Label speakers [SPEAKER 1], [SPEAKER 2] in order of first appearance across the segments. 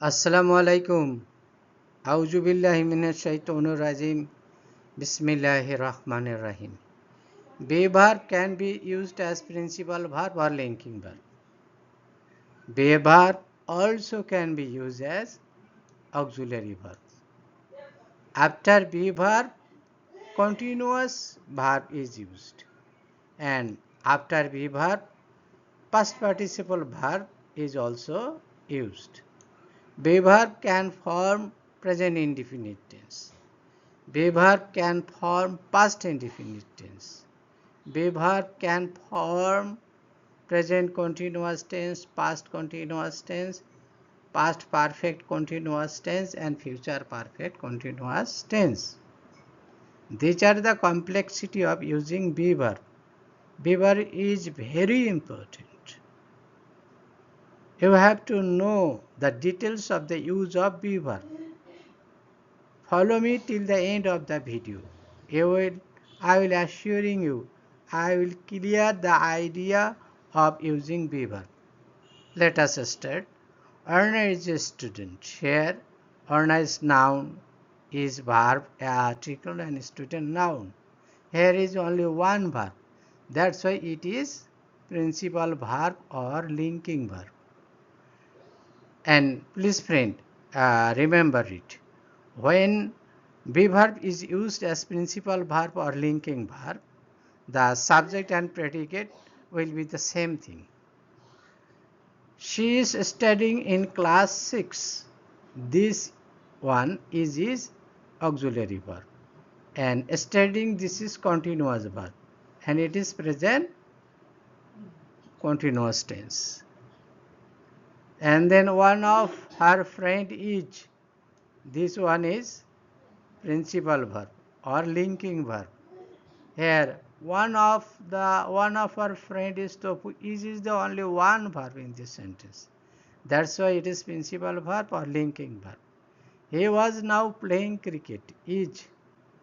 [SPEAKER 1] Assalamu alaikum. Auzu billahi minash shaitonir rajim. Bismillahir rahmanir rahim. Be verb can be used as principal verb or linking verb. Be verb also can be used as auxiliary verb. After be verb, continuous verb is used, and after be verb, past participle verb is also used. Be verb can form present indefinite tense. Be verb can form past indefinite tense. Be verb can form present continuous tense, past continuous tense, past perfect continuous tense, and future perfect continuous tense. These are the complexity of using be verb. Be verb is very important. You have to know the details of the use of be verb. Follow me till the end of the video. I will assuring you, I will clear the idea of using be verb. Let us start. Arna is a student. Here, Arna is noun, is verb, article, and student noun. Here is only one verb. That's why it is principal verb or linking verb. And please friend, remember it. When be verb is used as principal verb or linking verb, the subject and predicate will be the same thing. She is studying in class 6. This one is his auxiliary verb. And studying, this is continuous verb. And it is present continuous tense. And then one of her friend is, this one is principal verb or linking verb. Here one of our friend is Topu. Is the only one verb in this sentence. That's why it is principal verb or linking verb. He was now playing cricket. Is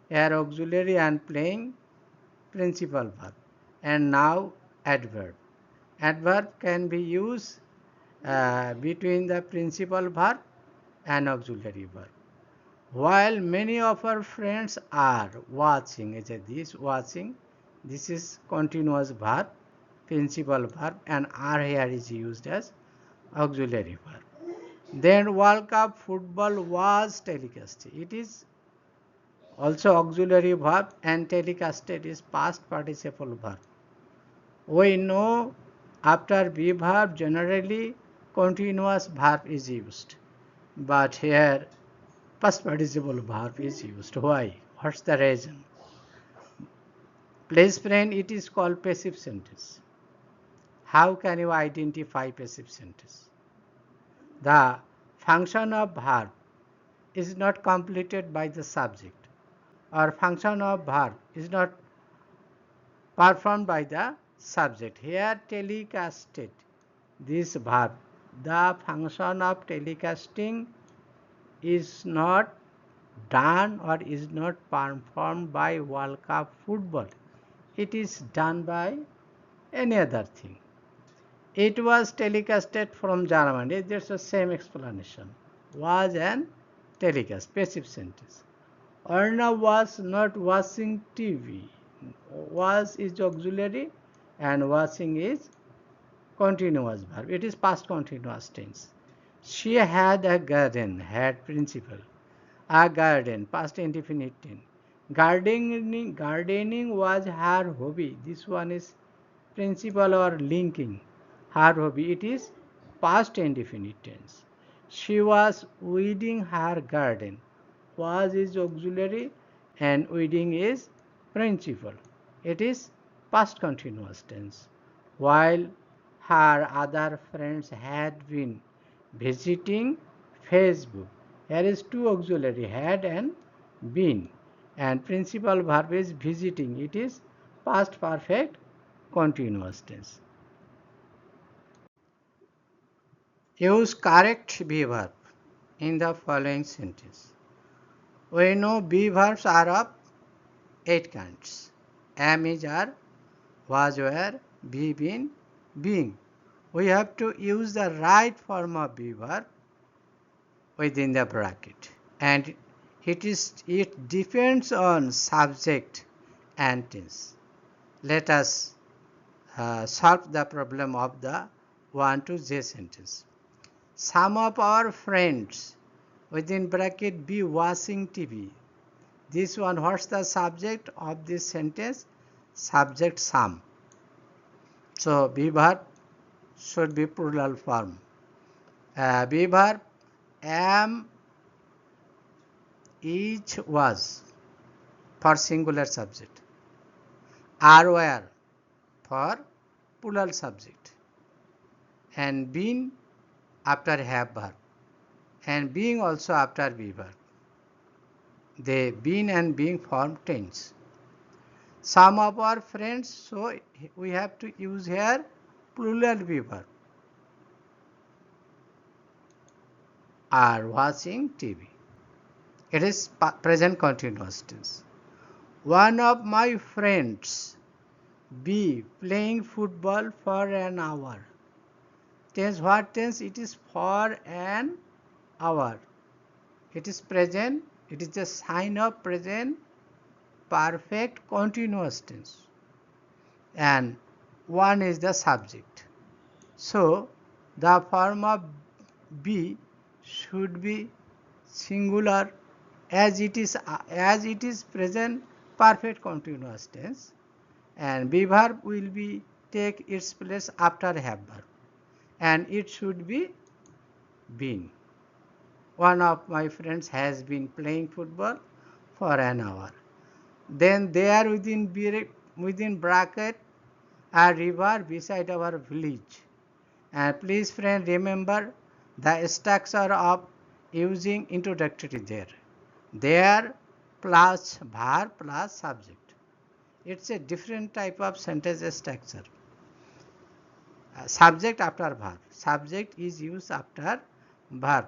[SPEAKER 1] here auxiliary and playing principal verb. And now adverb. Adverb can be used between the principal verb and auxiliary verb. While many of our friends are watching, this is continuous verb, principal verb, and are here is used as auxiliary verb. Then World Cup football was telecasted. It is also auxiliary verb and telecasted is past participle verb. We know after be verb generally continuous verb is used, but here past participle verb is used. Why? What's the reason? Please friend, it is called passive sentence. How can you identify passive sentence? The function of verb is not completed by the subject, or function of verb is not performed by the subject. Here telecasted, this verb, the function of telecasting is not done or is not performed by World Cup football. It is done by any other thing. It was telecasted from Germany. There's the same explanation. Was and telecast, passive sentence. Arna was not watching TV. Was is auxiliary and watching is continuous verb. It is past continuous tense. She had a garden, had principal. A garden, past indefinite tense. Gardening was her hobby. This one is principal or linking. Her hobby, it is past indefinite tense. She was weeding her garden. Was is auxiliary and weeding is principal. It is past continuous tense. While her other friends had been visiting Facebook. Here is two auxiliary, had and been, and principal verb is visiting. It is past perfect continuous tense. Use correct be verb in the following sentence. We know be verbs are of 8 kinds. Am, is, are, was, were, be, been, being. We have to use the right form of be verb within the bracket, and it depends on subject and tense. Let us solve the problem of the 1 to J sentence. Some of our friends within bracket be watching TV. This one, what's the subject of this sentence? Subject some. So be verb should be plural form. Be verb am, each, was for singular subject. Are, were for plural subject. And been after have verb. And being also after be verb. They been and being form tense. Some of our friends, so we have to use here plural be verb, are watching TV. It is present continuous tense. One of my friends be playing football for an hour. Tense, what tense? It is for an hour. It is present. It is a sign of present perfect continuous tense. And one is the subject. So the form of be should be singular as it is present perfect continuous tense, and be verb will be take its place after have verb, and it should be been. One of my friends has been playing football for an hour. Then there within bracket a river beside our village. And please friend, remember the structure of using introductory there. There plus verb plus subject. It's a different type of sentence structure. Subject after verb. Subject is used after verb.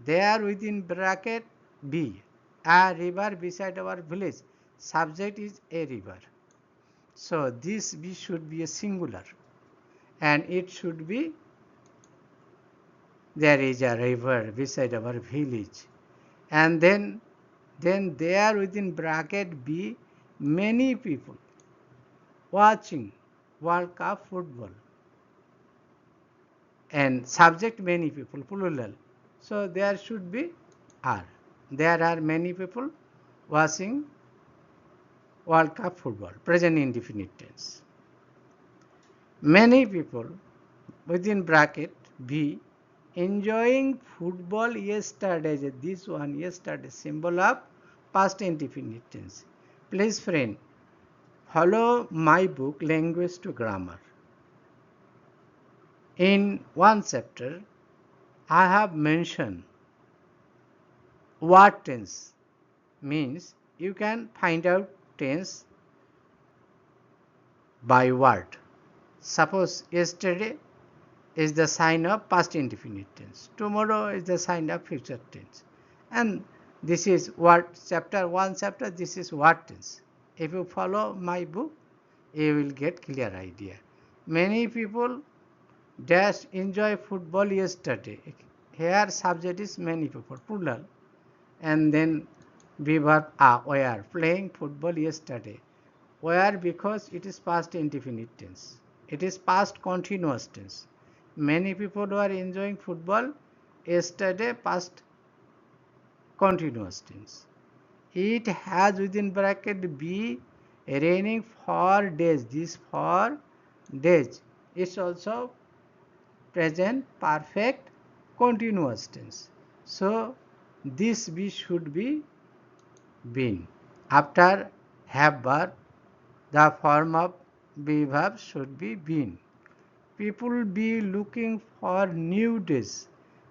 [SPEAKER 1] There within bracket be. A river beside our village. Subject is a river. So this be should be a singular. And it should be there is a river beside our village. And then there within bracket be many people watching World Cup football. And subject many people, plural. So there should be are. There are many people watching World Cup football, present indefinite tense. Many people within bracket be enjoying football yesterday. This one yesterday symbol of past indefinite tense. Please friend, follow my book Language to Grammar. In one chapter I have mentioned what tense means. You can find out tense by word. Suppose yesterday is the sign of past indefinite tense. Tomorrow is the sign of future tense. And this is what chapter 1 chapter, this is what tense. If you follow my book, you will get clear idea. Many people dash enjoy football yesterday. Here subject is many people, plural. And then be verb were playing football yesterday. Where because it is past indefinite tense. It is past continuous tense. Many people were enjoying football yesterday, past continuous tense. It has within bracket be raining for days. This for days. It's also present perfect continuous tense. So this be should be been. After have verb, the form of be verb should be been. People be looking for new days.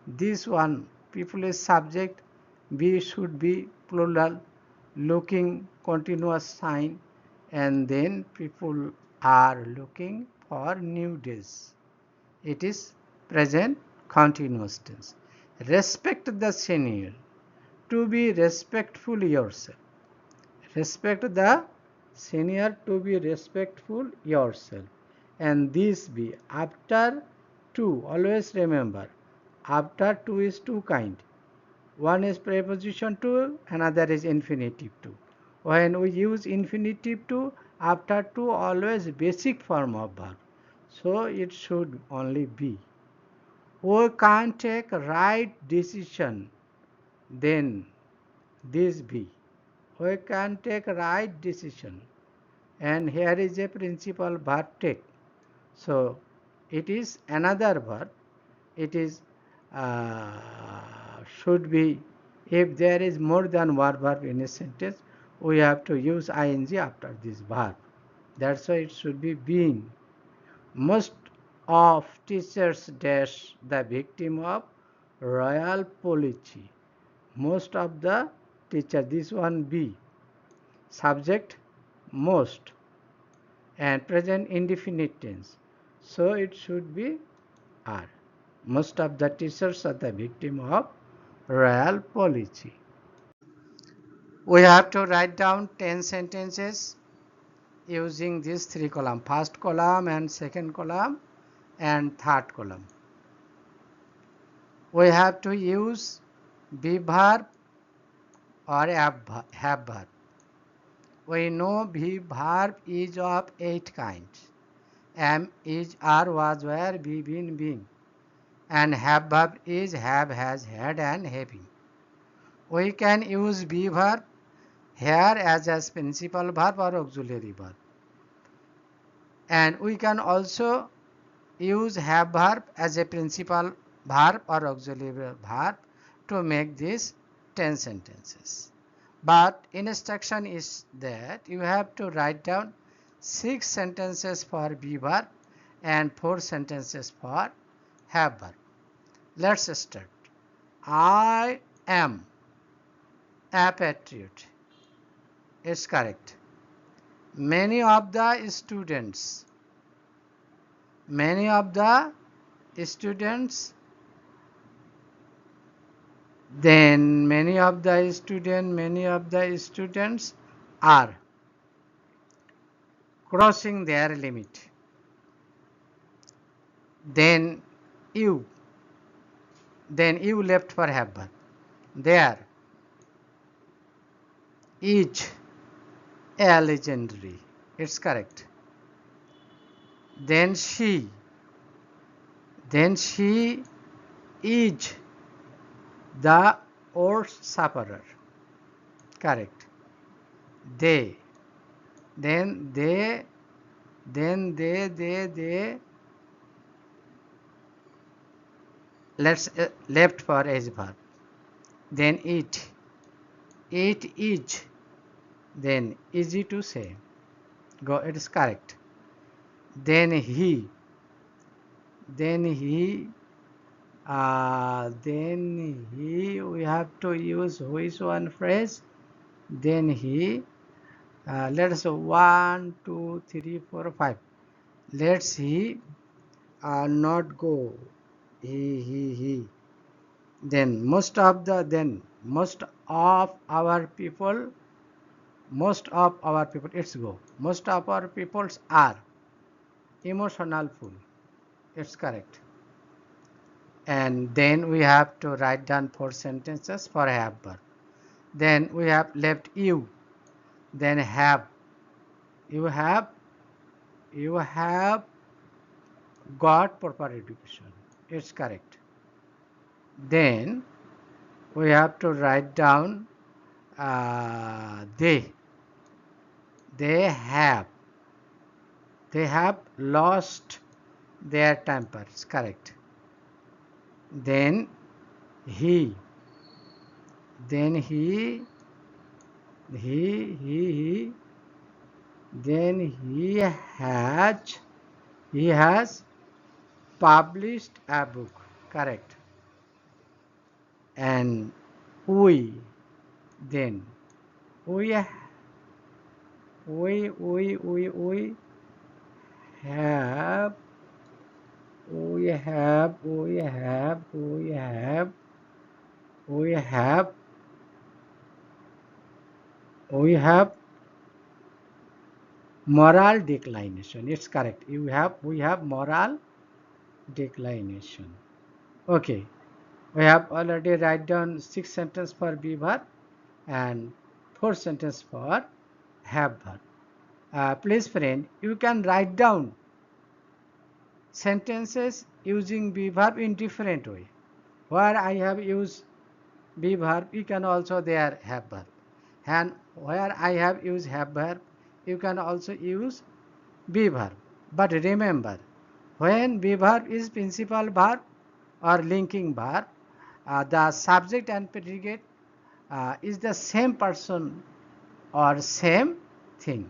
[SPEAKER 1] This one, people is subject, be should be plural, looking continuous sign, and then people are looking for new days. It is present continuous tense. Respect the senior. To be respectful yourself. Respect the senior, to be respectful yourself. And this be after two. Always remember, after two is two kind. One is preposition to, another is infinitive to. When we use infinitive to, after to always basic form of verb. So it should only be. We can't take right decision, then this be. We can take right decision. And here is a principal verb take. So it is another verb. It is should be, if there is more than one verb in a sentence, we have to use ing after this verb. That's why it should be being. Most of teachers dash the victim of royal policy. Most of the teacher, this one be. Subject most, and present indefinite tense. So it should be are. Most of the teachers are the victim of royal policy. We have to write down 10 sentences using these three columns, first column and second column and third column. We have to use be verb or have verb. We know be verb is of 8 kinds. Am, is, are, was, were, be, been, being. And have verb is have, has, had and having. We can use be verb here as principal verb or auxiliary verb. And we can also use have verb as a principal verb or auxiliary verb to make these 10 sentences. But instruction is that you have to write down 6 sentences for be verb and 4 sentences for have verb. Let's start. I am a patriot. It's correct. Many of the students, then many of the students are crossing their limit. Then you left for have verb. There is a legendary. It's correct. Then she is the old sufferer. Correct. They, then they let's left for as verb. Then it is, then easy to say. Go, it is correct. Then he we have to use which one phrase? Then he, let's 1 2 3 4 5. Let's he not go. He. Then most of our people, it's go. Most of our peoples are emotional full. It's correct. And then we have to write down 4 sentences for have verb. Then we have left you. Then have. You have got proper education. It's correct. Then we have to write down they have lost their temper. It's correct. Then he then he has published a book. Correct. And we have moral declination. It's correct. We have moral declination. Okay. We have already write down 6 sentences for be verb and 4 sentences for have verb. Please friend, you can write down sentences using be verb in different way. Where I have used be verb, you can also there have verb. And where I have used have verb, you can also use be verb. But remember, when be verb is principal verb or linking verb, the subject and predicate is the same person or same thing.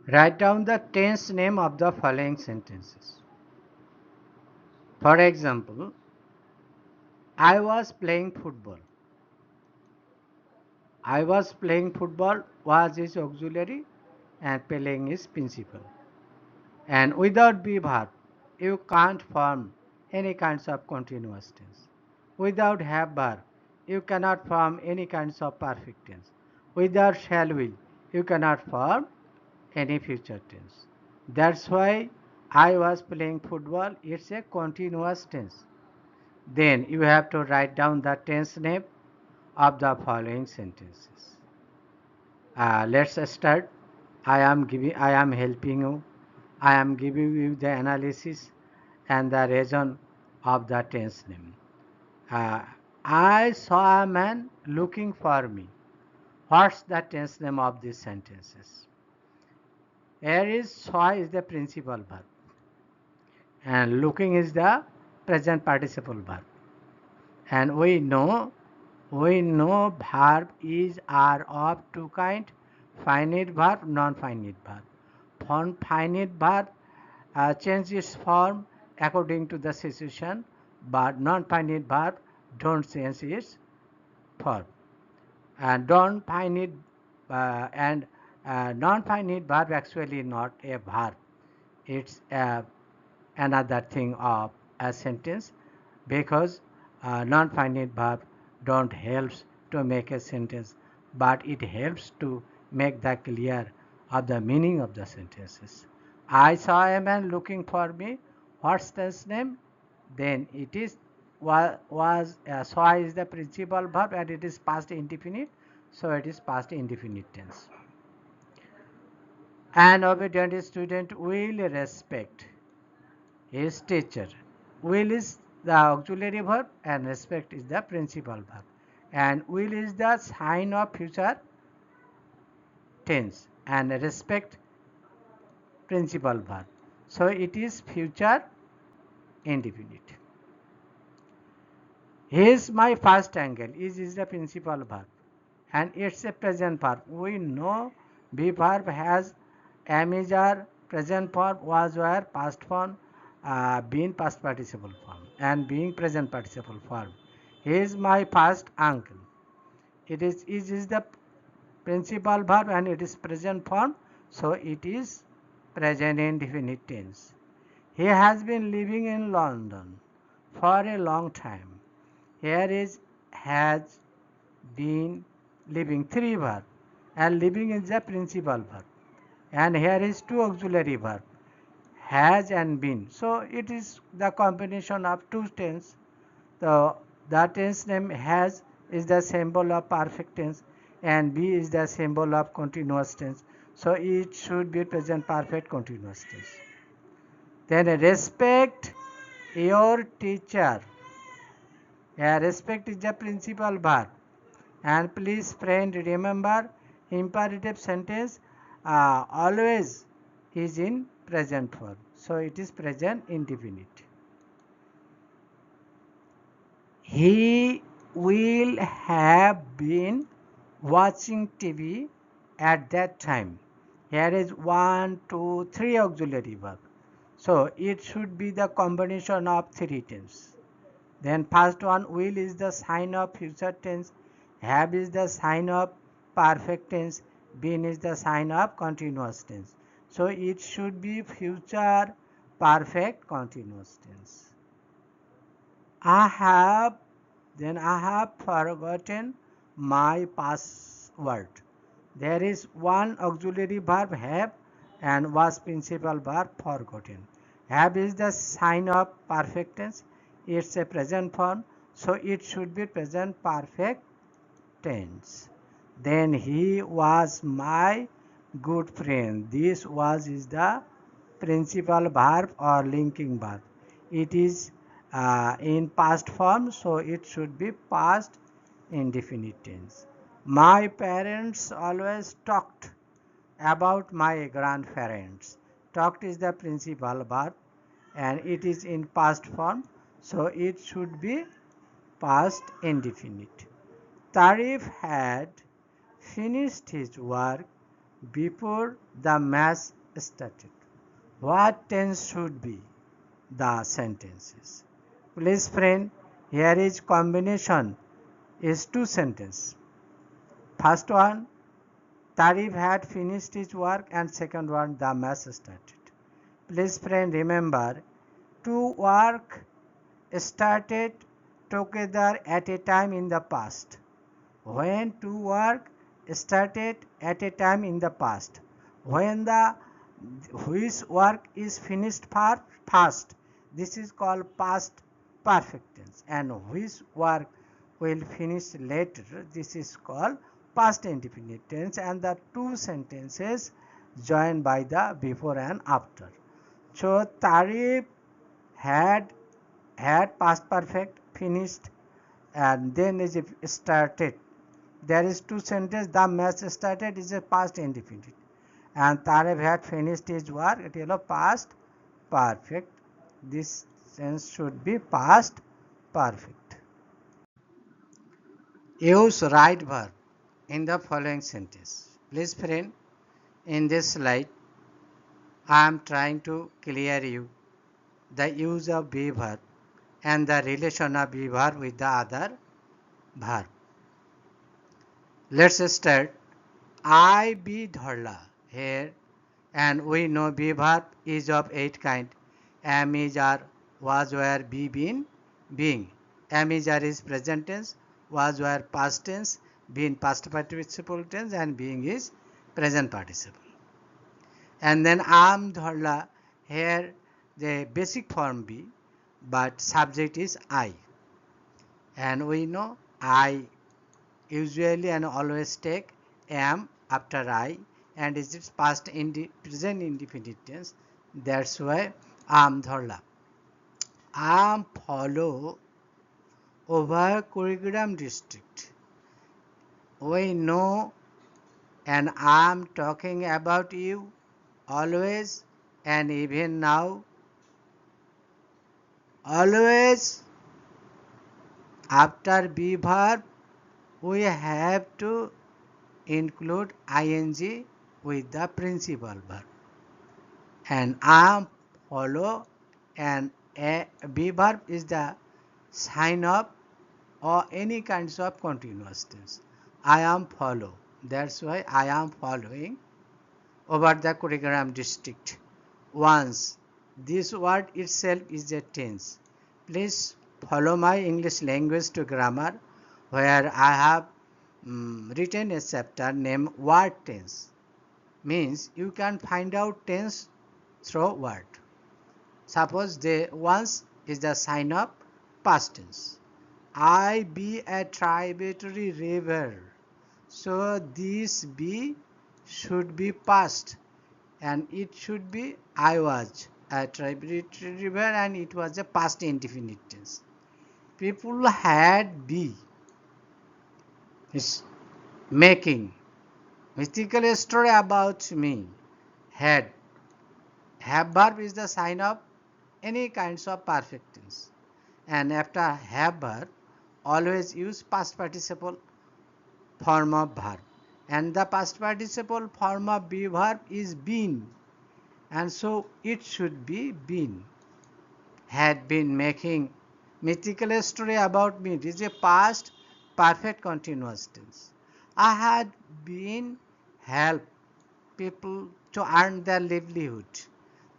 [SPEAKER 1] Write down the tense name of the following sentences. For example, I was playing football. I was playing football was is auxiliary and playing is principal. And without be verb, you can't form any kinds of continuous tense. Without have verb, you cannot form any kinds of perfect tense. Without shall will, you cannot form any future tense. That's why I was playing football, it's a continuous tense. Then you have to write down the tense name of the following sentences. Let's start. I am helping you. I am giving you the analysis and the reason of the tense name. Uh, I saw a man looking for me. What's the tense name of these sentences? Here is saw is the principal verb and looking is the present participle verb. And we know verb is are of two kind, finite verb, non-finite verb. Finite verb changes form according to the situation, but non-finite verb don't change its form. And non-finite verb actually not a verb. It's another thing of a sentence because non-finite verb don't helps to make a sentence, but it helps to make the clear of the meaning of the sentences. I saw a man looking for me. What's his name? Then it is saw is the principal verb and it is past indefinite, so it is past indefinite tense. An obedient student will respect his teacher. Will is the auxiliary verb and respect is the principal verb. And will is the sign of future tense and respect principal verb. So it is future indefinite. He is my first angle. Is the principal verb and it's a present verb. We know be verb has am present form, was were past form, being past participle form and being present participle form. He is my first uncle. It is the principal verb and it is present form, so it is present indefinite tense. He has been living in London for a long time. Here is has been living, three verb and living is the principal verb. And here is two auxiliary verb, has and been. So it is the combination of two tense. The tense name has is the symbol of perfect tense and be is the symbol of continuous tense. So it should be present perfect continuous tense. Then respect your teacher. Yeah, respect is the principal verb. And please friend remember imperative sentence always is in present form. So it is present indefinite. He will have been watching TV at that time. Here is 1, 2, 3 auxiliary verb. So it should be the combination of three tense. Then first one, will is the sign of future tense, have is the sign of perfect tense, been is the sign of continuous tense. So it should be future perfect continuous tense. I have forgotten my password. There is one auxiliary verb have and was principal verb forgotten. Have is the sign of perfect tense. It's a present form, so it should be present perfect tense. Then he was my good friend. This was is the principal verb or linking verb. It is in past form, so it should be past indefinite tense. My parents always talked about my grandparents. Talked is the principal verb and it is in past form, so it should be past indefinite. Tarif had finished his work before the match started. What tense should be the sentences? Please friend, here is combination is two sentences. First one, Tarif had finished his work, and second one, the match started. Please friend, remember, two work started together at a time in the past. When two work started at a time in the past. When the which work is finished fast, this is called past perfect tense, and which work will finish later, this is called past indefinite tense, and the two sentences joined by the before and after. So Tarif had past perfect finished, and then is started. There is two sentences. The match started is a past indefinite, and Tarek had finished his work. It is a past perfect. This sense should be past perfect. Use right verb in the following sentence. Please friend, in this slide I am trying to clear you the use of be verb and the relation of be verb with the other verb. Let's start. I be dharla here, and we know be verb is of 8 kind. Am is are, was were, be been, being. Am is are is present tense, was were past tense, been past participle tense, and being is present participle. And then am dharla here, the basic form be, but subject is I. And we know I usually and always take am after I, and is its past present indefinite tense. That's why am dharla. Am follow over Kurigram district. We know, and I'm talking about you always and even now. Always after be verb we have to include ing with the principal verb, and am follow, and a be verb is the sign of or any kinds of continuous tense. I am follow. That's why I am following over the Kurigram district. Once this word itself is a tense. Please follow my English language to grammar, where I have written a chapter named word tense. Means you can find out tense through word. Suppose the once is the sign of past tense. I be a tributary river. So this be should be past, and it should be I was a tributary river, and it was a past indefinite tense. People had be is making mythical story about me. Had have verb is the sign of any kinds of perfect tense, and after have verb always use past participle form of verb, and the past participle form of be verb is been, and so it should be been. Had been making mythical story about me. It is a past perfect continuous tense. I had been help people to earn their livelihood.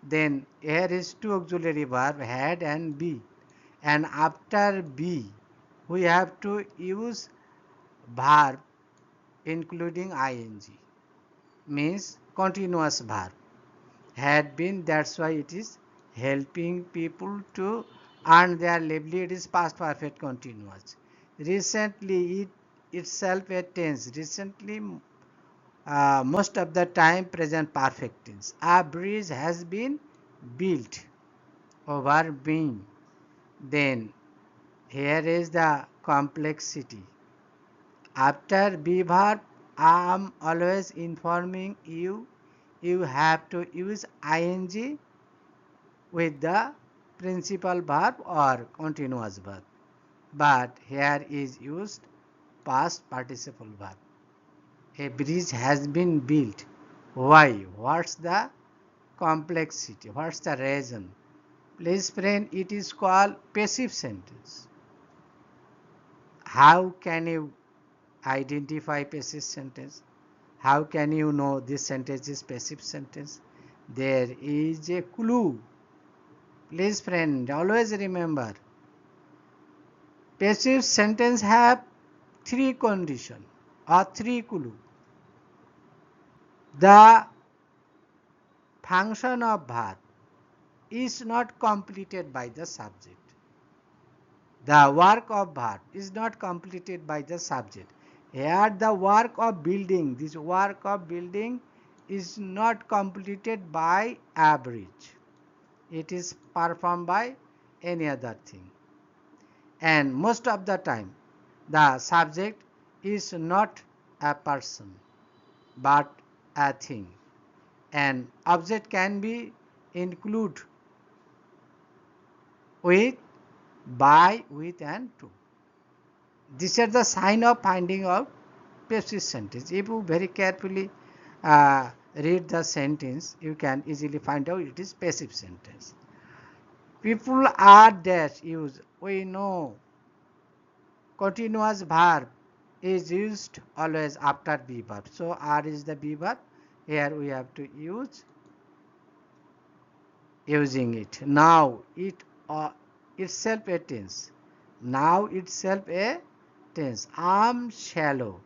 [SPEAKER 1] Then here is two auxiliary verb had and be, and after be we have to use verb including ing, means continuous verb. Had been, that's why it is helping people to earn their livelihood is past perfect continuous. Recently, it itself a tense. Recently, most of the time present perfect tense. A bridge has been built over being. Then here is the complexity. After be verb, I am always informing you. You have to use ing with the principal verb or continuous verb. But here is used past participle verb. A bridge has been built. Why? What's the complexity? What's the reason? Please friend, it is called passive sentence. How can you identify passive sentence? How can you know this sentence is passive sentence? There is a clue. Please friend, always remember, passive sentence have three conditions or three clue. The function of verb is not completed by the subject. The work of verb is not completed by the subject. Here the work of building, this work of building is not completed by average. It is performed by any other thing. And most of the time, the subject is not a person but a thing. And object can be included with, by, with and to. These are the sign of finding out passive sentence. If you very carefully read the sentence, you can easily find out it is passive sentence. People are dash use. We know continuous verb is used always after be verb. So are is the be verb. Here we have to use using it. Now it itself a tense. Now itself a tense. Am shallow.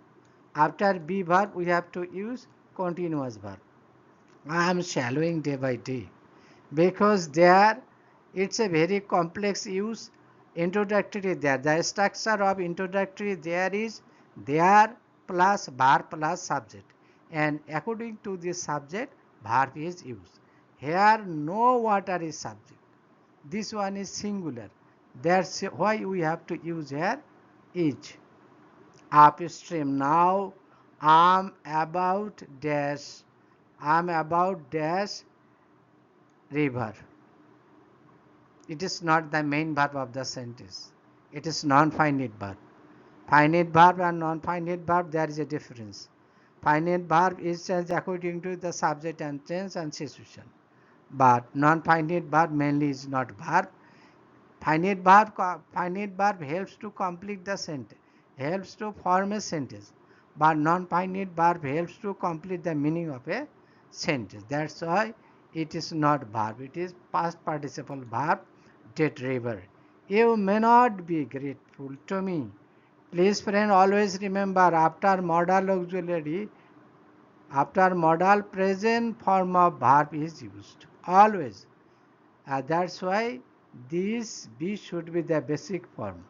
[SPEAKER 1] After be verb we have to use continuous verb. I am shallowing day by day, because there it's a very complex use. Introductory there, the structure of introductory there is there plus verb plus subject, and according to this subject verb is used. Here no water is subject, this one is singular, that's why we have to use here is. Upstream, now I'm about dash, I'm about dash river. It is not the main verb of the sentence. It is non-finite verb. Finite verb and non-finite verb, there is a difference. Finite verb is changed according to the subject and tense and situation. But non-finite verb mainly is not verb. Finite verb helps to complete the sentence, helps to form a sentence. But non-finite verb helps to complete the meaning of a sentence. That's why it is not verb. It is past participle verb, that river. You may not be grateful to me. Please friend, always remember, after modal auxiliary, after modal present form of verb is used. Always. That's why this be should be the basic form.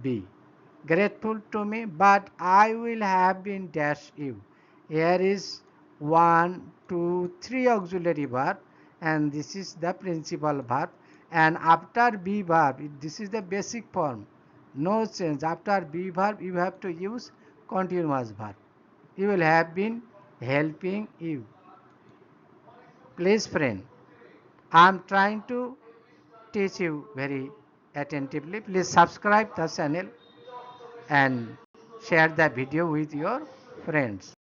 [SPEAKER 1] Be grateful to me, but I will have been dash you. Here is 1, 2, 3 auxiliary verb, and this is the principal verb. And after be verb, this is the basic form. No change. After be verb, you have to use continuous verb. You will have been helping you. Please, friend, I am trying to teach you very attentively. Please subscribe the channel and share the video with your friends.